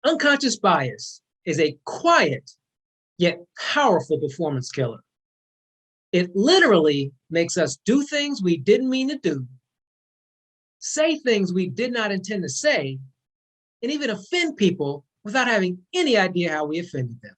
Unconscious bias is a quiet yet powerful performance killer. It literally makes us do things we didn't mean to do, say things we did not intend to say, and even offend people without having any idea how we offended them.